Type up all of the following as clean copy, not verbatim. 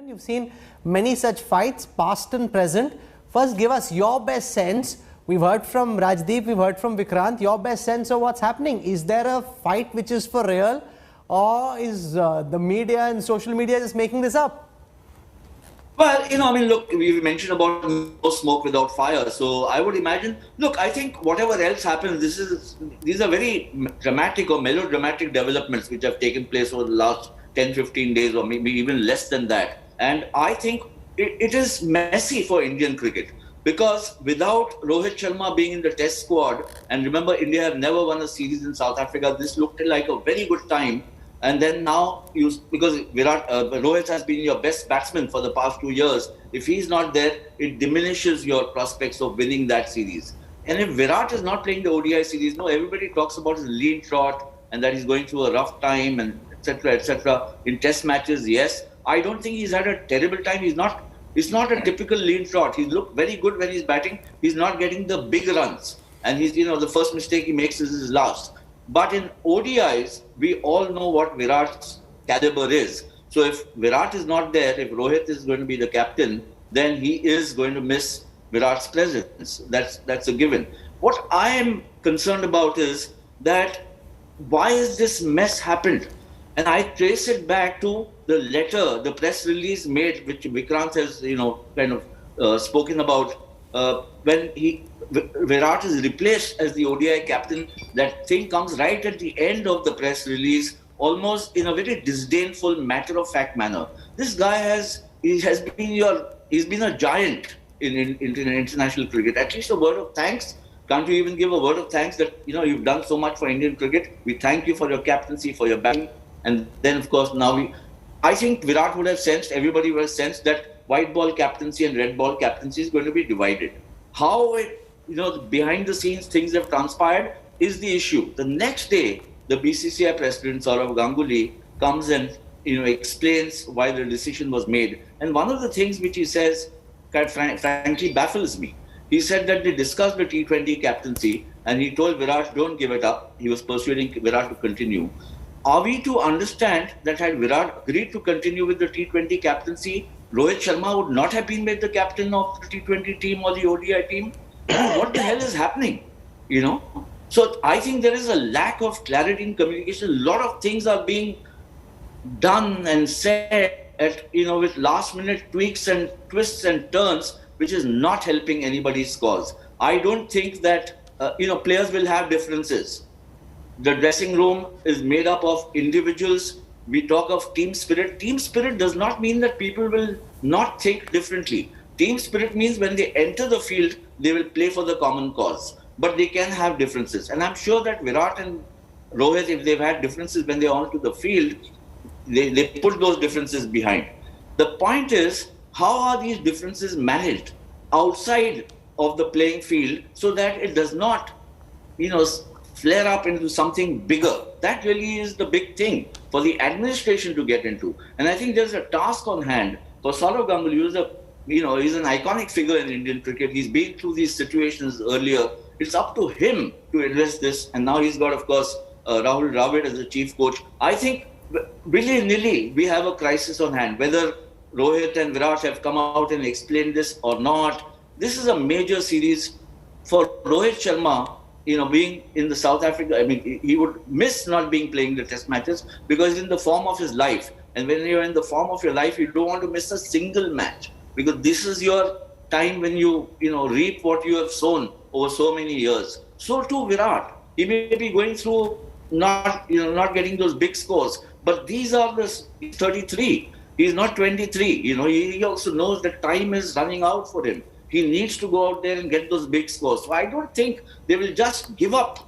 You've seen many such fights, past and present. First, give us your best sense. We've heard from Rajdeep, we've heard from Vikrant. Your best sense of what's happening. Is there a fight which is for real, or is the media and social media just making this up? Well, look, we mentioned about no smoke without fire. So I would imagine, look, I think whatever else happens, these are very dramatic or melodramatic developments which have taken place over the last 10, 15 days or maybe even less than that. And I think it is messy for Indian cricket because without Rohit Sharma being in the test squad, and remember, India have never won a series in South Africa, this looked like a very good time. And then now, because Rohit has been your best batsman for the past 2 years, if he's not there, it diminishes your prospects of winning that series. And if Virat is not playing the ODI series, no, everybody talks about his lean shot and that he's going through a rough time and etc. etc. In test matches, yes. I don't think he's had a terrible time. It's not a typical lean shot. He's looked very good when he's batting. He's not getting the big runs. And he's, the first mistake he makes is his last. But in ODIs, we all know what Virat's caliber is. So if Virat is not there, if Rohit is going to be the captain, then he is going to miss Virat's presence. That's a given. What I am concerned about is that why has this mess happened? And I trace it back to the letter, the press release made, which Vikrant has, spoken about when Virat is replaced as the ODI captain. That thing comes right at the end of the press release, almost in a very disdainful, matter-of-fact manner. This guy he's been a giant in international cricket. At least a word of thanks. Can't you even give a word of thanks that you've done so much for Indian cricket? We thank you for your captaincy, for your batting, and then of course I think Virat would have sensed, everybody would have sensed that white ball captaincy and red ball captaincy is going to be divided. How behind the scenes things have transpired is the issue. The next day, the BCCI president, Saurav Ganguly, comes and explains why the decision was made. And one of the things which he says, frankly, baffles me. He said that they discussed the T20 captaincy and he told Virat, don't give it up. He was persuading Virat to continue. Are we to understand that had Virat agreed to continue with the T20 captaincy, Rohit Sharma would not have been made the captain of the T20 team or the ODI team? What the hell is happening? So I think there is a lack of clarity in communication. A lot of things are being done and said with last minute tweaks and twists and turns, which is not helping anybody's cause. I don't think that, players will have differences. The dressing room is made up of individuals. We talk of team spirit. Team spirit does not mean that people will not think differently. Team spirit means when they enter the field, they will play for the common cause. But they can have differences. And I'm sure that Virat and Rohit, if they've had differences when they're onto the field, they put those differences behind. The point is, how are these differences managed outside of the playing field so that it does not, flare up into something bigger? That really is the big thing for the administration to get into. And I think there's a task on hand for Saurav Ganguly, who's he's an iconic figure in Indian cricket. He's been through these situations earlier. It's up to him to address this. And now he's got, of course, Rahul Dravid as the chief coach. I think, willy-nilly, we have a crisis on hand. Whether Rohit and Virat have come out and explained this or not, this is a major series for Rohit Sharma. Being in the South Africa, he would miss not playing the test matches because he's in the form of his life. And when you're in the form of your life, you don't want to miss a single match because this is your time when you reap what you have sown over so many years. So too Virat. He may be going through not getting those big scores, but these are he's 33. He's not 23. He also knows that time is running out for him. He needs to go out there and get those big scores. So I don't think they will just give up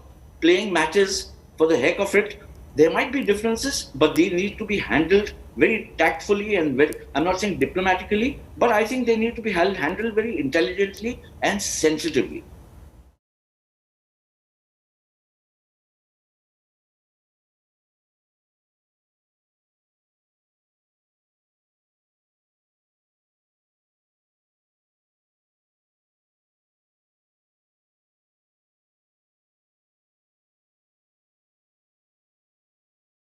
playing matches for the heck of it. There might be differences, but they need to be handled very tactfully and I'm not saying diplomatically, but I think they need to be handled very intelligently and sensitively.